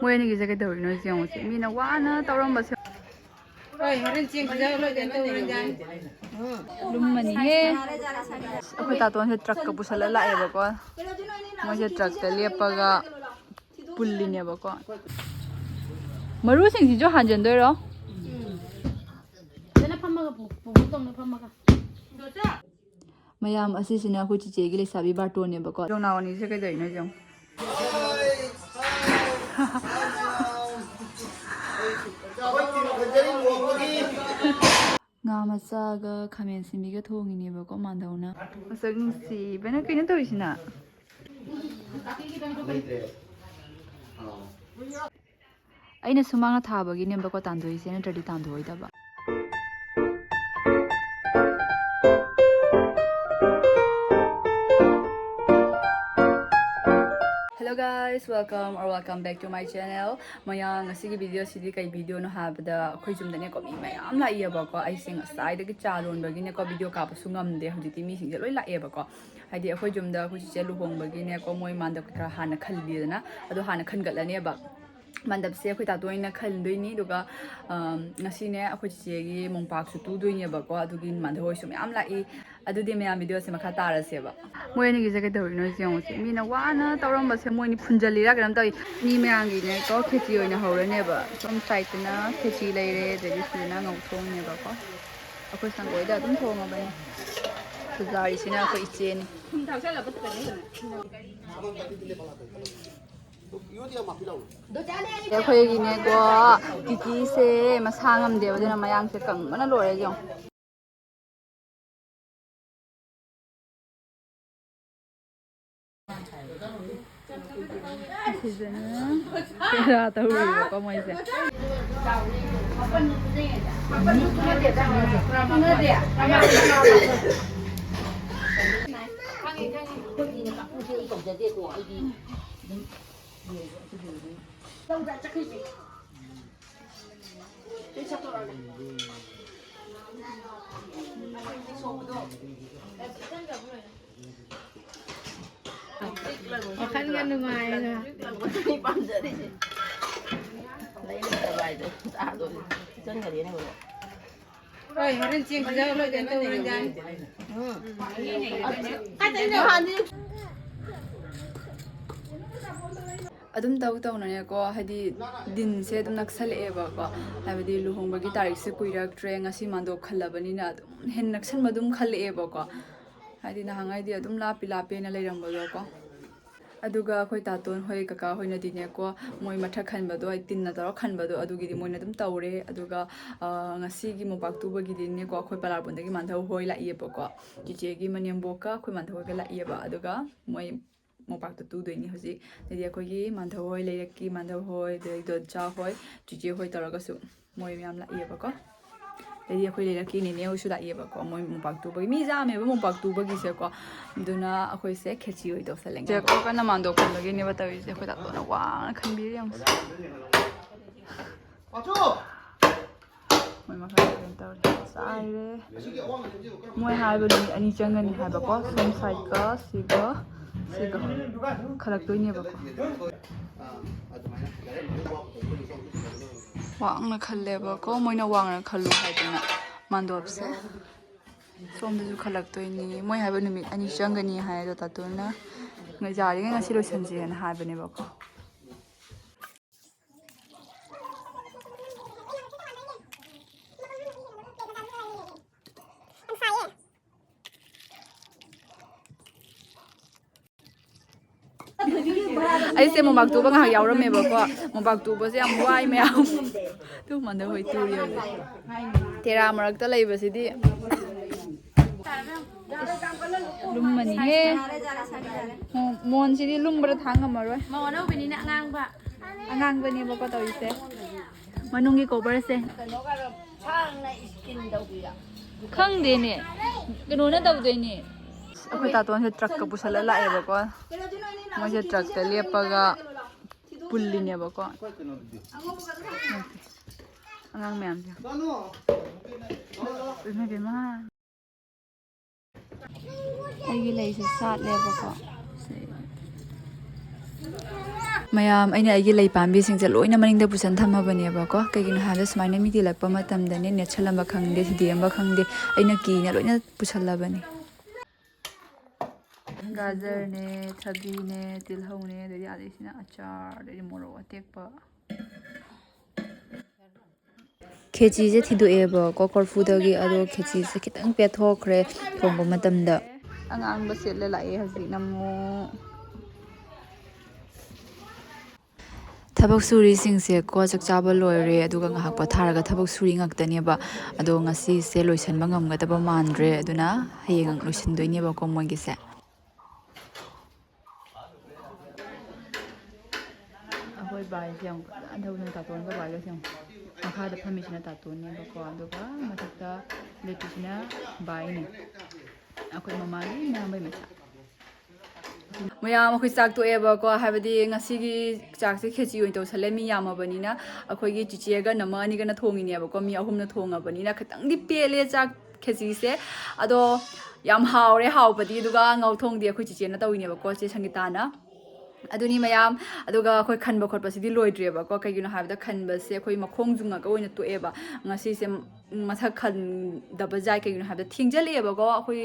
ꯃꯣꯏ ꯑꯅꯤꯒꯤꯁꯦ ꯀꯩꯗꯧꯔꯤꯅꯣ ꯌꯦꯡꯉꯨꯁꯦ ꯃꯤꯅ ꯋꯥꯅ ꯇꯧꯔꯝꯕꯁꯦ ꯂꯨꯝꯃꯅꯤꯍꯦ ꯑꯩꯈꯣꯏ ꯇꯥꯇꯣꯟꯁꯦ ꯇ꯭ꯔꯛꯀ ꯄꯨꯁꯜꯂ ꯂꯥꯛꯑꯦꯕꯀꯣ ꯃꯣꯏꯁꯦ ꯇ꯭ꯔꯛꯇ ꯂꯦꯞꯄꯒ ꯄꯨꯜꯂꯤꯅꯦꯕꯀꯣ ꯃꯔꯨꯁꯤꯡꯁꯤꯁꯨ ꯍꯥꯟꯖꯟꯗꯣꯏꯔꯣ ꯃꯌꯥꯝ ꯑꯁꯤꯁꯤꯅ ꯑꯩꯈꯣꯏ ꯆꯤꯆꯦꯒꯤ ꯂꯩꯁꯥꯕꯤ ꯕꯥꯔꯇꯣꯟꯅꯦꯕꯀꯣ ꯖꯣꯡꯅꯥꯎꯅꯤꯁꯦ ꯀꯩꯗꯧꯔꯤꯅꯣ ꯌꯦꯡꯉꯣ ꯉꯥ ꯃꯆꯥꯒ ꯈꯥꯃꯦꯟ ꯁꯤꯟꯕꯤꯒ ꯊꯣꯡꯉꯤꯅꯦꯕꯀꯣ ꯃꯥꯟꯗꯧꯅ ꯃꯁꯛ ꯅꯨꯡꯁꯤꯕꯅ ꯀꯩꯅꯣ ꯇꯧꯔꯤꯁꯤꯅ ꯑꯩꯅ ꯁꯨꯃꯥꯡꯅ ꯊꯥꯕꯒꯤꯅꯦꯕꯀꯣ ꯇꯥꯟꯗꯣꯏꯁꯦ ꯅꯠꯇ꯭ꯔꯗꯤ ꯇꯥꯟꯗꯣꯏꯗꯕ Hello guys, welcome back to my channel. ꯃꯌꯥꯝ ꯉꯁꯤꯒꯤ ꯚꯤꯗꯤꯑꯣꯁꯤꯗꯤ ꯀꯩ ꯚꯤꯗꯤꯑꯣꯅꯣ ꯍꯥꯏꯕꯗ ꯑꯩꯈꯣꯏ ꯌꯨꯝꯗꯅꯦꯀꯣ ꯃꯤ ꯃꯌꯥꯝ ꯂꯥꯛꯏꯑꯕꯀꯣ ꯑꯩꯁꯦ ꯉꯁꯥꯏꯗꯒꯤ ꯆꯥ ꯂꯣꯟꯕꯒꯤꯅꯦꯀꯣ ꯚꯤꯗꯤꯑꯣ ꯀꯥꯞꯄꯁꯨ ꯉꯝꯗꯦ ꯍꯧꯖꯤꯛꯇꯤ ꯃꯤꯁꯤꯡꯁꯦ ꯂꯣꯏ ꯂꯥꯛꯑꯦꯕꯀꯣ ꯍꯥꯏꯗꯤ ꯑꯩꯈꯣꯏ ꯌꯨꯝꯗ ꯑꯩꯈꯣꯏ ꯆꯤꯆꯦ ꯂꯨꯍꯣꯡꯕꯒꯤꯅꯦꯀꯣ ꯃꯣꯏ ꯃꯥꯟꯗꯞ ꯈꯔ ꯍꯥꯟꯅ ꯈꯜꯂꯤꯗꯅ ꯑꯗꯣ ꯍꯥꯟꯅ ꯈꯟꯒꯠꯂꯅꯦꯕ ꯃꯥꯟꯗꯞꯁꯦ ꯑꯩꯈꯣꯏ ꯇꯥꯇꯣꯏꯅ ꯈꯟꯗꯣꯏꯅꯤ ꯑꯗꯨꯒ ꯉꯁꯤꯅꯦ ꯑꯩꯈꯣꯏ ꯆꯤꯆꯦꯒꯤ ꯃꯣꯡꯄꯥꯛꯁꯨ ꯇꯨꯗꯣꯏꯅꯦꯕꯀꯣ ꯑꯗꯨꯒꯤ ꯃꯥꯟꯗꯞ ꯍꯣꯏꯁꯨ ꯃꯌꯥꯝ ꯂꯥꯛꯏ ꯑꯗꯨꯗꯤ ꯃꯌꯥꯝ ꯚꯤꯗꯤꯑꯣꯁꯦ ꯃꯈꯥ ꯇꯥꯔꯁꯦꯕ ꯃꯣꯏ ꯑꯅꯤꯒꯤꯁꯦ ꯀꯩꯗꯧꯔꯤꯅꯣ ꯌꯦꯡꯉꯨꯁꯦ ꯃꯤꯅ ꯋꯥꯅ ꯇꯧꯔꯝꯕꯁꯦ ꯃꯣꯏꯅꯤ ꯐꯨꯟꯖꯜꯂꯤꯔꯥ ꯀꯩꯅꯣꯝ ꯇꯧꯏ ꯃꯤ ꯃꯌꯥꯝꯒꯤꯅꯦꯀꯣ ꯈꯦꯆꯤ ꯑꯣꯏꯅ ꯍꯧꯔꯅꯦꯕ ꯁꯣꯝ ꯁꯥꯏꯠꯇꯅ ꯈꯦꯆꯤ ꯂꯩꯔꯦ ꯑꯗꯒꯤ ꯁꯤꯗꯅ ꯉꯧꯊꯣꯡꯅꯦꯕꯀꯣ ꯑꯩꯈꯣꯏ ꯁꯪꯒꯣꯏꯗ ꯑꯗꯨꯝ ꯊꯣꯡꯉꯕꯅꯤ ꯄꯨꯖꯥꯔꯤꯁꯤꯅ ꯑꯩꯈꯣꯏ ꯏꯆꯦꯅꯤ ꯑꯩꯈꯣꯏꯒꯤꯅꯦꯀꯣ ꯀꯤꯀꯤꯁꯦ ꯃꯁꯥ ꯉꯝꯗꯦꯕ ꯑꯗꯨꯅ ꯃꯌꯥꯡꯁꯦ ꯀꯪꯕꯅ ꯂꯣꯏꯔꯦ ꯌꯦꯡꯉꯣ ꯁꯤꯗꯅ ꯀꯦꯔꯥ ꯇꯧꯔꯤꯕꯀꯣ ꯃꯣꯏꯁꯦ ꯋꯥꯈꯜꯒ ꯅꯨꯡꯉꯥꯏꯅ ꯄꯥꯝꯖꯔꯤꯁꯦ ꯂꯩꯅꯕꯥꯏꯗꯣ ꯆꯥꯗꯣꯏꯅꯤ ꯆꯪꯒꯅꯤꯅꯦ ꯍꯣꯏ ꯍꯣꯔꯦꯟ ꯆꯦꯡ ꯄꯤꯖꯕ ꯂꯣꯏꯗꯅ ꯇꯧꯔꯒ ꯑꯗꯨꯝ ꯇꯧꯅꯅꯦꯀꯣ ꯍꯥꯏꯗꯤ ꯗꯤꯟꯁꯦ ꯑꯗꯨꯝ ꯅꯛꯁꯜꯂꯛꯑꯦꯕꯀꯣ ꯍꯥꯏꯕꯗꯤ ꯂꯨꯍꯣꯡꯕꯒꯤ ꯇꯥꯔꯤꯛꯁꯦ ꯀꯨꯏꯔꯛꯇ꯭ꯔꯦ ꯉꯁꯤ ꯃꯥꯟꯗꯣꯞ ꯈꯜꯂꯕꯅꯤꯅ ꯑꯗꯨꯝ ꯍꯦꯟꯅ ꯅꯛꯁꯟꯕ ꯑꯗꯨꯝ ꯈꯜꯂꯛꯑꯦꯕꯀꯣ ꯍꯥꯏꯗꯤ ꯅꯍꯥꯟꯉꯩꯗꯤ ꯑꯗꯨꯝ ꯂꯥꯞꯄꯦꯅ ꯂꯩꯔꯝꯕꯗꯣꯀꯣ ꯑꯗꯨꯒ ꯑꯩꯈꯣꯏ ꯇꯥꯇꯣꯟ ꯍꯣꯏ ꯀꯀꯥ ꯍꯣꯏꯅꯗꯤꯅꯦꯀꯣ ꯃꯣꯏ ꯃꯊꯛ ꯈꯟꯕꯗꯣ ꯇꯤꯟꯅ ꯇꯧꯔ ꯈꯟꯕꯗꯣ ꯑꯗꯨꯒꯤꯗꯤ ꯃꯣꯏꯅ ꯑꯗꯨꯝ ꯇꯧꯔꯦ ꯑꯗꯨꯒ ꯉꯁꯤꯒꯤ ꯃꯣꯡꯄꯥꯛ ꯇꯨꯕꯒꯤꯗꯤꯅꯦꯀꯣ ꯑꯩꯈꯣꯏ ꯄꯂꯥꯔꯄꯨꯟꯗꯒꯤ ꯃꯥꯟꯙꯧ ꯍꯣꯏ ꯂꯥꯛꯏꯑꯕꯀꯣ ꯆꯤꯆꯦꯒꯤ ꯃꯅꯦꯝꯕꯣꯛꯀ ꯑꯩꯈꯣꯏ ꯃꯥꯟꯙꯧ ꯍꯣꯏꯒ ꯂꯥꯛꯏꯑꯕ ꯑꯗꯨꯒ ꯃꯣꯏ ꯃꯣꯡꯄꯥꯛꯇ ꯇꯨꯗꯣꯏꯅꯤ ꯍꯧꯖꯤꯛ ꯑꯗꯩꯗꯤ ꯑꯩꯈꯣꯏꯒꯤ ꯃꯥꯟꯙꯧ ꯍꯣꯏ ꯂꯩꯔꯛꯀꯤ ꯃꯥꯟꯙꯧ ꯍꯣꯏ ꯑꯗꯩ ꯗꯣꯟꯆꯥ ꯍꯣꯏ ꯆꯤꯆꯦ ꯍꯣꯏ ꯇꯧꯔꯒꯁꯨ ꯃꯣꯏ ꯃꯌꯥꯝ ꯂꯥꯛꯏꯑꯕꯀꯣ ꯑꯗꯩꯗꯤ ꯑꯩꯈꯣꯏ ꯂꯩꯔꯛꯀꯤ ꯅꯦꯅꯦ ꯍꯣꯏꯁꯨ ꯂꯥꯛꯏꯑꯕꯀꯣ ꯃꯣꯏ ꯃꯣꯡꯄꯥꯛ ꯇꯨꯕꯒꯤ ꯃꯤ ꯌꯥꯝꯃꯦꯕ ꯃꯣꯡꯄꯥꯛ ꯇꯨꯕꯒꯤꯁꯦꯀꯣ ꯑꯗꯨꯅ ꯑꯩꯈꯣꯏꯁꯦ ꯈꯦꯆꯤ ꯑꯣꯏ ꯇꯧꯁꯜꯂꯦ ꯆꯦꯀꯣ ꯀꯟꯅ ꯃꯥꯟꯗꯣꯞ ꯈꯟꯕꯒꯤꯅꯦꯕ ꯇꯧꯔꯤꯁꯦ ꯑꯩꯈꯣꯏ ꯇꯥꯇꯣꯟꯅ ꯋꯥꯅ ꯈꯟꯕꯤꯔꯦ ꯌꯦꯡꯉꯣ ꯃꯣꯏ ꯃꯈꯜ ꯀꯩꯅꯣ ꯇꯧꯔꯦ ꯆꯥꯏꯔꯦ ꯃꯣꯏ ꯍꯥꯏꯕ ꯅꯨꯃꯤꯠ 2 ꯆꯪꯒꯅꯤ ꯍꯥꯏꯕꯀꯣ ꯁꯣꯝ ꯁꯥꯏꯠꯀ ꯁꯤꯒ ꯈꯜꯂꯛꯇꯣꯏꯅꯦꯕꯀꯣ ꯋꯥꯡꯅ ꯈꯜꯂꯦꯕꯀꯣ ꯃꯣꯏꯅ ꯋꯥꯡꯅ ꯈꯜꯂꯨ ꯍꯥꯏꯗꯅ ꯃꯥꯟꯗꯣꯞꯁꯦ ꯁꯣꯝꯗꯁꯨ ꯈꯜꯂꯛꯇꯣꯏꯅꯤ ꯃꯣꯏ ꯍꯥꯏꯕ ꯅꯨꯃꯤꯠ 2 ꯆꯪꯒꯅꯤ ꯍꯥꯏ ꯑꯗꯣ ꯇꯥꯇꯣꯟꯅ ꯌꯥꯔꯤꯉꯩ ꯉꯁꯤ ꯂꯣꯏꯁꯟꯁꯦꯅ ꯍꯥꯏꯕꯅꯦꯕꯀꯣ ꯑꯩꯁꯦ ꯃꯣꯡꯄꯥꯛ ꯇꯨꯕ ꯉꯥꯏꯍꯥꯛ ꯌꯥꯎꯔꯝꯃꯦꯕꯀꯣ ꯃꯣꯡꯄꯥꯛ ꯇꯨꯕꯁꯦ ꯌꯥꯝ ꯋꯥꯏ ꯃꯌꯥꯝ ꯑꯗꯨ ꯃꯥꯟꯙꯧ ꯍꯣꯏ ꯇꯨꯔꯤ ꯍꯧꯖꯤꯛ ꯇꯦꯔꯥ ꯃꯔꯛꯇ ꯂꯩꯕꯁꯤꯗꯤ ꯂꯨꯝꯃꯅꯤꯍꯦ ꯃꯣꯟꯁꯤꯗꯤ ꯂꯨꯝꯕ꯭ꯔꯥ ꯊꯥꯡ ꯉꯝꯃꯔꯣꯏ ꯃꯧ ꯑꯅꯧꯕꯤꯅꯤꯅ ꯑꯉꯥꯡꯕꯅꯦꯕꯀꯣ ꯇꯧꯔꯤꯁꯦ ꯃꯅꯨꯡꯒꯤ ꯀꯣꯕꯔꯁꯦ ꯈꯪꯗꯦꯅꯦ ꯀꯩꯅꯣꯅ ꯇꯧꯗꯣꯏꯅꯦ ꯑꯩꯈꯣꯏ ꯇꯥꯇꯣꯟꯁꯦ ꯇ꯭ꯔꯛꯀ ꯄꯨꯁꯜꯂ ꯂꯥꯛꯑꯦꯕꯀꯣ ꯃꯣꯏꯁꯦ ꯇ꯭ꯔꯛꯇ ꯂꯦꯞꯄꯒ ꯄꯨꯜꯂꯤꯅꯦꯕꯀꯣ ꯑꯉꯥꯡ ꯃꯌꯥꯝꯁꯦ ꯏꯃꯥ ꯑꯩꯒꯤ ꯂꯩꯁꯦ ꯁꯥꯠꯂꯦꯕꯀꯣ mayam aina agi lei pambi sing je loina maning da pusan thamma bane ba ko kaigin ha da smaina mi di lakpa matam da ne chalamba khangde hidiyamba khangde aina ki na loina pusalla bane gajar ne thabi ne tilhau ne da ya sina achar da moro atekpa kheci je thidu eba ko korfu dagi ado kheci se kitang pe thokre thongba matamda angang ba setle lai hazi namu tabak suri singse ko chak chaba loire aduga ngahak patharaga tabak suri ngaktane ba ado ngasi se loisan ba ngamga taba mandre aduna hayeng loisan doine ba ko mogi se ahoi bai jang andau na ta ton ba bai lo jang makha da permission ta ton ne ba ko aduga mathakta letisina bai ne akoi mama ni na bai mata mayam akhoi chak to eba ko habadi ngasi gi chak se kheci oi to sale mi yama bani na akhoi gi chiche ga nama ni ga na thongi ne ba ko mi ahum na thonga bani na khatang di pele chak kheci se ado yam haure haupadi duga ngau thong di akhoi chiche na tawini ba ko che sangita na aduni mayam aduga akhoi khanba khotpa sidi loidre ba ko kai gina habda khanba se akhoi makhong junga ka oina to eba ngasi se mathak khan daba jai kai gina habda thingjale ba ko akhoi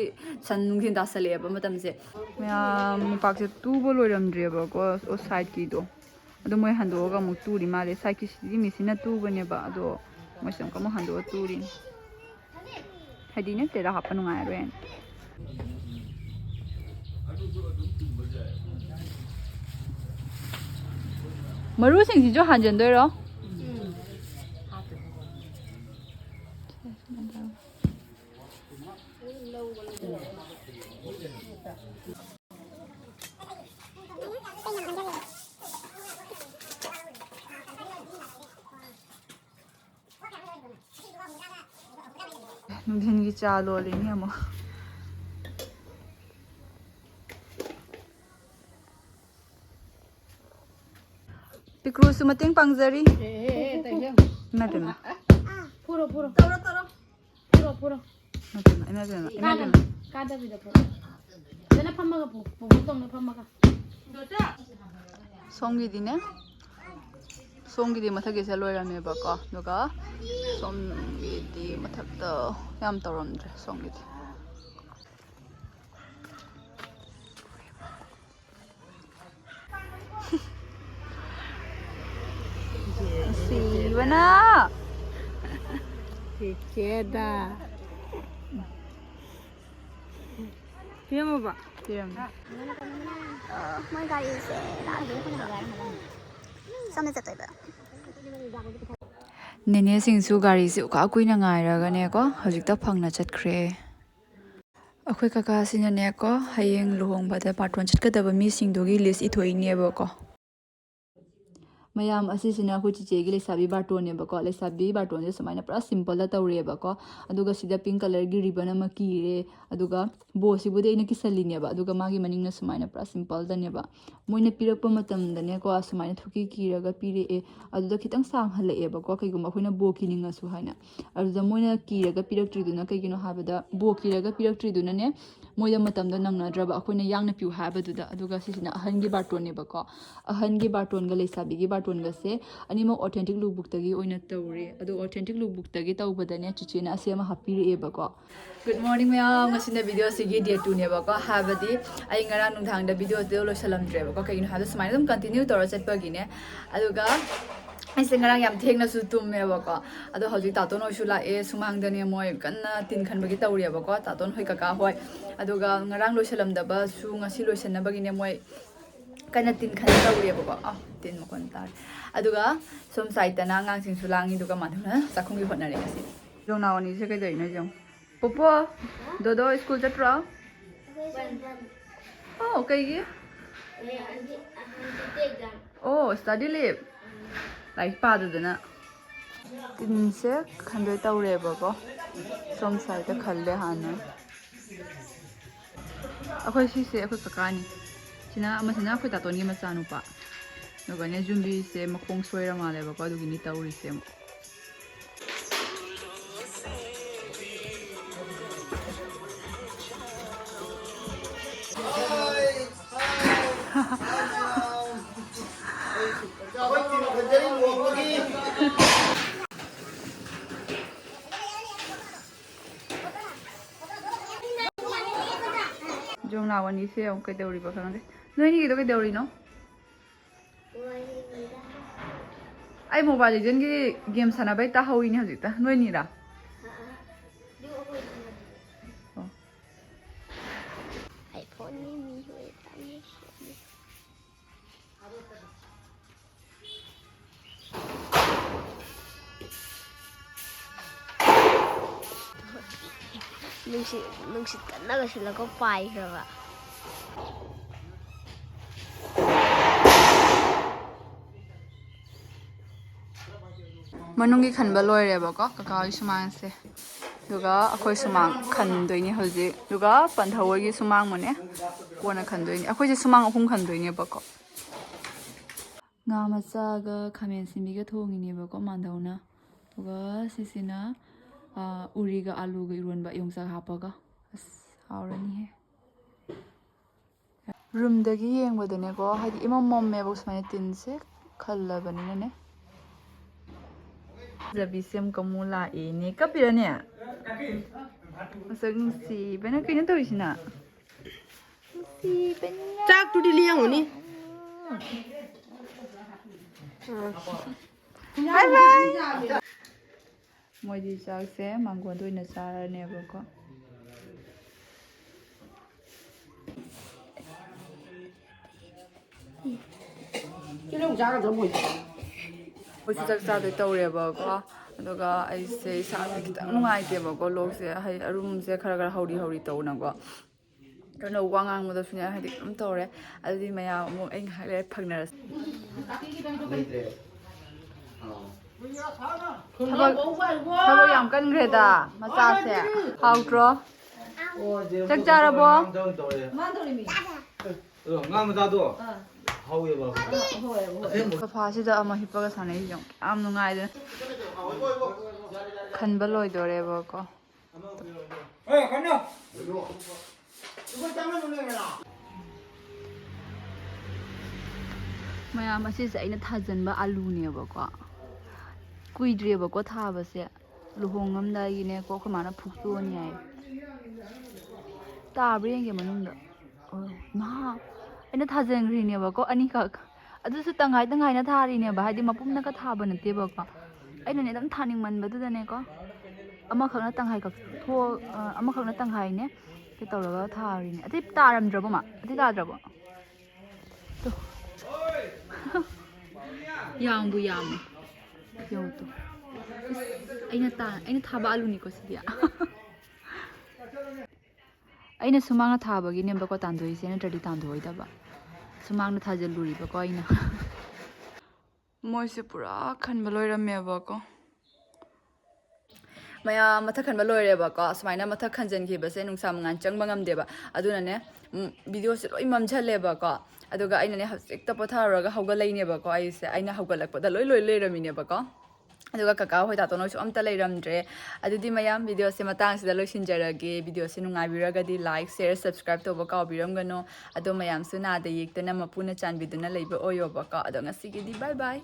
san nungthin da sale ba matam se mayam pak se tu bo loiramdre ba ko o side ki do ado moi hando ga mu turi male side ki sidi mi sina tu bane ba ado moi sam ka mo hando turi hadine te ra hapanu ngai ren maru sing si jo hanjan doi ro nungthin gi cha lo le ni amo pikru su mateng pangjari na dena puro toro puro na dena kada bida puro dana phammaga tong na phammaga songi dine songi di mathagi se loirame ba ko duga songi di mathakta yam toramdre songi di si bana keda tiamo ba tiam moi गाडी से लागे पनि लगाएर मलाई समय चतैबा nene singsu gari se uka kuina ngairaga ne ko hojikta phangna chatkhre akhoi kaka sina ne ko hayeng luhongba da patron chatkadaba mi singdogi list ithoi ne ba ko mayam asisina hu chiche gi lesabi baton ne ba ko lesabi baton je samaina pura simple da tawre ba ko aduga sida pink color gi ribbon ama ki re aduga bo si bude ina ki sali ne ba aduga magi maning na samaina pura simple da ne ba moina pirakpa matam da ne ko samaina thuki ki raga pire e aduda khitang sang hale e ba ko kai guma khoina bo ki ninga su haina aduda moina ki raga pirak tri duna kai gino habada bo ki raga pirak tri duna ne moida matam da nangna draba khoina yangna piu habaduda aduga sisina ahan gi baton ne ba ko ahan gi baton ga lesabi gi baton ga se anima authentic lookbook tagi oina tawre adu authentic lookbook tagi tawbadane chichena asema hapire e ba ko good morning mayam ngasina video sigi dia tu ne ba ko habadi ai ngara nung thang da video de lo salam dre ba ko kai no hada smile dum continue tor chat pa gi ne aduga ai singara yam theng na su tum me ba ko adu hoji ta to no su la e sumang da ne moi kanna tin khan ba gi tawre ba ko ta ton hoi kaka hoi aduga ngarang lo salam da ba su ngasi lo san na ba gi ne moi kana tin khan tawre ba ko tin mo kon tar aduga som side na ngang sing su langi duga madhuna sakhung gi hotna re kasi jong na oni se kai dai na jong popo dodo school jatra oh kai gi oh study leave like pa da na tin se khan dai tawre ba ko som side ta khalle hana akhoi si se akhoi kakani sina amasina akhoi ta ton gi ma chanu pa nogane jumbi se makhong soira male ba ko dugini tawri se ꯃꯅꯥꯎ ꯑꯅꯤꯁꯦ ꯑꯃꯨꯛ ꯀꯩꯗꯧꯔꯤꯕ ꯈꯪꯗꯦ ꯅꯣꯏꯅꯤꯒꯤꯗꯣ ꯀꯩꯗꯧꯔꯤꯅꯣ ꯑꯩ mobile ꯂꯤꯖꯦꯟꯒꯤ game ꯁꯥꯟꯅꯕꯩ ꯇꯥꯍꯧꯏꯅꯦ ꯍꯧꯖꯤꯛꯇ ꯅꯣꯏꯅꯤꯔꯥ iPhone ini nungsit kanna ga sila ko pai raba ꯃꯅꯨꯡꯒꯤ ꯈꯟꯕ ꯂꯣꯏꯔꯦꯕꯀꯣ ꯀꯀꯥꯒꯤ ꯁꯨꯃꯥꯡꯁꯦ ꯑꯗꯨꯒ ꯑꯩꯈꯣꯏ ꯁꯨꯃꯥꯡ ꯈꯟꯗꯣꯏꯅꯤ ꯍꯧꯖꯤꯛ ꯑꯗꯨꯒ ꯄꯟꯊꯧꯒꯤ ꯁꯨꯃꯥꯡ ꯃꯅꯦ ꯀꯣꯟꯅ ꯈꯟꯗꯣꯏꯅꯤ ꯑꯩꯈꯣꯏꯁꯦ ꯁꯨꯃꯥꯡ 3 ꯈꯟꯗꯣꯏꯅꯦꯕꯀꯣ ꯉꯥ ꯃꯆꯥꯒ ꯈꯥꯃꯦꯟ ꯁꯤꯟꯕꯤꯒ ꯊꯣꯡꯉꯤꯅꯦꯕꯀꯣ ꯃꯥꯟꯗꯧꯅ ꯑꯗꯨꯒ ꯁꯤꯁꯤꯅ ꯎꯔꯤꯒ ꯑꯂꯨꯒ ꯏꯔꯣꯟꯕ ꯌꯣꯡꯆꯥꯛ ꯍꯥꯞꯄꯒ ꯑꯁ ꯍꯥꯎꯔꯅꯤꯍꯦ ꯔꯨꯝꯗꯒꯤ ꯌꯦꯡꯕꯗꯅꯦꯀꯣ ꯍꯥꯏꯗꯤ ꯏꯃꯝꯃꯝꯃꯦꯕ ꯁꯨꯃꯥꯏꯅ ꯇꯤꯟꯁꯦ ꯈꯜꯂꯕꯅꯤꯅꯅꯦ ꯖꯕꯤꯁꯦ ꯑꯃꯨꯛ ꯑꯃꯨꯛ ꯂꯥꯛꯏꯅꯦ ꯀꯞꯄꯤꯔꯅꯦ ꯃꯁꯛ ꯅꯨꯡꯁꯤꯕꯅ ꯀꯩꯅꯣ ꯇꯧꯔꯤꯁꯤꯅ ꯅꯨꯡꯁꯤꯕꯅꯤꯅ ꯆꯥꯛꯇꯨꯗꯤ ꯂꯦꯡꯉꯨꯅꯤ ꯕꯥꯏ ꯕꯥꯏ ꯃꯣꯏꯗꯤ ꯆꯥꯛꯁꯦ ꯃꯥꯡꯒꯣꯟꯗ ꯑꯣꯏꯅ ꯆꯥꯔꯅꯦꯕꯀꯣ ꯑꯩꯈꯣꯏꯁꯨ ꯆꯥꯛ ꯆꯥꯗꯣꯏ ꯇꯧꯔꯦꯕꯀꯣ ꯑꯗꯨꯒ ꯑꯩꯁꯦ ꯏꯁꯥꯁꯦ ꯈꯤꯇꯪ ꯅꯨꯡꯉꯥꯏꯇꯦꯕꯀꯣ ꯂꯣꯛꯁꯦ ꯍꯥꯏꯗꯤ ꯑꯔꯨꯝꯁꯦ ꯈꯔ ꯍꯧꯔꯤ ꯇꯧꯅꯀꯣ ꯀꯩꯅꯣ ꯋꯥ ꯉꯥꯡꯕꯗꯁꯨꯅꯦ ꯍꯥꯏꯗꯤ ꯑꯗꯨꯝ ꯇꯧꯔꯦ ꯑꯗꯨꯗꯤ ꯃꯌꯥꯝ ꯑꯃꯨꯛ ꯑꯩ ꯉꯥꯏꯍꯥꯛ ꯂꯩꯔ ꯐꯪꯅꯔꯁꯤ ꯊꯕꯛ ꯌꯥꯝ ꯀꯟꯈ꯭ꯔꯦꯗ ꯃꯆꯥꯁꯦ ꯍꯥꯎꯇ꯭ꯔꯣ ꯆꯥꯛ ꯆꯥꯔꯕꯣ ꯉꯥ ꯃꯆꯥꯗꯣ ꯍꯧꯋꯦꯕ ꯁꯣꯐꯥꯁꯤꯗ ꯑꯃ ꯍꯤꯞꯄꯒ ꯁꯥꯟꯅꯩꯁꯦ ꯌꯥꯝ ꯅꯨꯡꯉꯥꯏꯗꯅ ꯈꯟꯕ ꯂꯣꯏꯗꯣꯔꯦꯕꯀꯣ ꯃꯌꯥꯝ ꯑꯁꯤꯁꯦ ꯑꯩꯅ ꯊꯥꯖꯟꯕ ꯑꯂꯨꯅꯦꯕꯀꯣ ꯀꯨꯏꯗ꯭ꯔꯦꯕꯀꯣ ꯊꯥꯕꯁꯦ ꯂꯨꯍꯣꯡꯉꯝꯗꯥꯏꯒꯤꯅꯦꯀꯣ ꯑꯩꯈꯣꯏ ꯃꯥꯅ ꯐꯨꯛꯇꯣꯛꯑꯅꯤ ꯍꯥꯏ ꯇꯥꯕ꯭ꯔꯥ ꯌꯦꯡꯒꯦ ꯃꯅꯨꯡꯗ ꯃꯥ ꯑꯩꯅ ꯊꯥꯖꯟꯈ꯭ꯔꯤꯅꯦꯕꯀꯣ ꯑꯅꯤꯈꯛ ꯑꯗꯨꯁꯨ ꯇꯪꯈꯥꯏꯅ ꯊꯥꯔꯤꯅꯦꯕ ꯍꯥꯏꯗꯤ ꯃꯄꯨꯝꯅꯒ ꯊꯥꯕ ꯅꯠꯇꯦꯕꯀꯣ ꯑꯩꯅꯅꯦ ꯑꯗꯨꯝ ꯊꯥꯅꯤꯡꯃꯟꯕꯗꯨꯗꯅꯦꯀꯣ ꯑꯃꯈꯛꯅ ꯑꯃꯈꯛꯅ ꯇꯪꯈꯥꯏꯅꯦ ꯀꯩ ꯇꯧꯔꯒ ꯊꯥꯔꯤꯅꯦ ꯑꯇꯩ ꯇꯥꯔꯝꯗ꯭ꯔꯕꯣ ꯃꯥ ꯑꯇꯩ ꯇꯥꯗ꯭ꯔꯕꯣ ꯌꯥꯝꯕꯨ ꯌꯥꯝꯃꯦ ꯌꯧꯗꯣ ꯑꯩꯅ ꯊꯥꯕ ꯑꯂꯨꯅꯤꯀꯣ ꯁꯤꯗꯤ ꯑꯩꯅ ꯁꯨꯃꯥꯡꯅ ꯊꯥꯕꯒꯤꯅꯦꯕꯀꯣ ꯇꯥꯟꯗꯣꯏꯁꯦ ꯅꯠꯇ꯭ꯔꯗꯤ ꯇꯥꯟꯗꯣꯏꯗꯕ ꯁꯨꯃꯥꯡꯅ ꯊꯥꯖꯤꯜꯂꯨꯔꯤꯕꯀꯣ ꯑꯩꯅ ꯃꯣꯏꯁꯦ ꯄꯨꯔꯥ ꯈꯟꯕ ꯂꯣꯏꯔꯝꯃꯦꯕꯀꯣ ꯃꯌꯥꯝ ꯃꯊꯛ ꯈꯟꯕ ꯂꯣꯏꯔꯦꯕꯀꯣ ꯁꯨꯃꯥꯏꯅ ꯃꯊꯛ ꯈꯟꯖꯟꯈꯤꯕꯁꯦ ꯅꯨꯡꯁꯥ ꯃꯉꯥꯟ ꯆꯪꯕ ꯉꯝꯗꯦꯕ ꯑꯗꯨꯅꯅꯦ ꯚꯤꯗꯤꯑꯣꯁꯦ ꯂꯣꯏ ꯃꯝꯁꯜꯂꯦꯕꯀꯣ ꯑꯗꯨꯒ ꯑꯩꯅꯅꯦ ꯍꯧꯖꯤꯛꯇ ꯄꯣꯊꯥꯔꯨꯔꯒ ꯍꯧꯒꯠꯂꯛꯏꯅꯦꯕꯀꯣ ꯑꯩꯅ ꯍꯧꯒꯠꯂꯛꯄꯗ ꯂꯣꯏ ꯂꯩꯔꯝꯃꯤꯅꯦꯕꯀꯣ ꯑꯗꯨꯒ ꯀꯀꯥ ꯍꯣꯏ ꯇꯥꯇꯣꯟ ꯍꯣꯏꯁꯨ ꯑꯝꯇ ꯂꯩꯔꯝꯗ꯭ꯔꯦ ꯑꯗꯨꯗꯤ ꯃꯌꯥꯝ ꯚꯤꯗꯤꯑꯣꯁꯦ ꯃꯇꯥꯡꯁꯤꯗ ꯂꯣꯏꯁꯤꯟꯖꯔꯒꯦ ꯚꯤꯗꯤꯑꯣꯁꯦ ꯅꯨꯡꯉꯥꯏꯕꯤꯔꯒꯗꯤ ꯂꯥꯏꯛ ꯁꯦꯌꯔ ꯁꯕꯁꯀ꯭ꯔꯥꯏꯕ ꯇꯧꯕ ꯀꯥꯎꯕꯤꯔꯝꯒꯅꯣ ꯑꯗꯣ ꯃꯌꯥꯝꯁꯨ ꯅꯥꯗ ꯌꯦꯛꯇꯅ ꯃꯄꯨꯅ ꯆꯥꯟꯕꯤꯗꯨꯅ ꯂꯩꯕ ꯑꯣꯏꯌꯣꯕꯀꯣ ꯑꯗꯣ ꯉꯁꯤꯒꯤꯗꯤ ꯕꯥꯏ ꯕꯥꯏ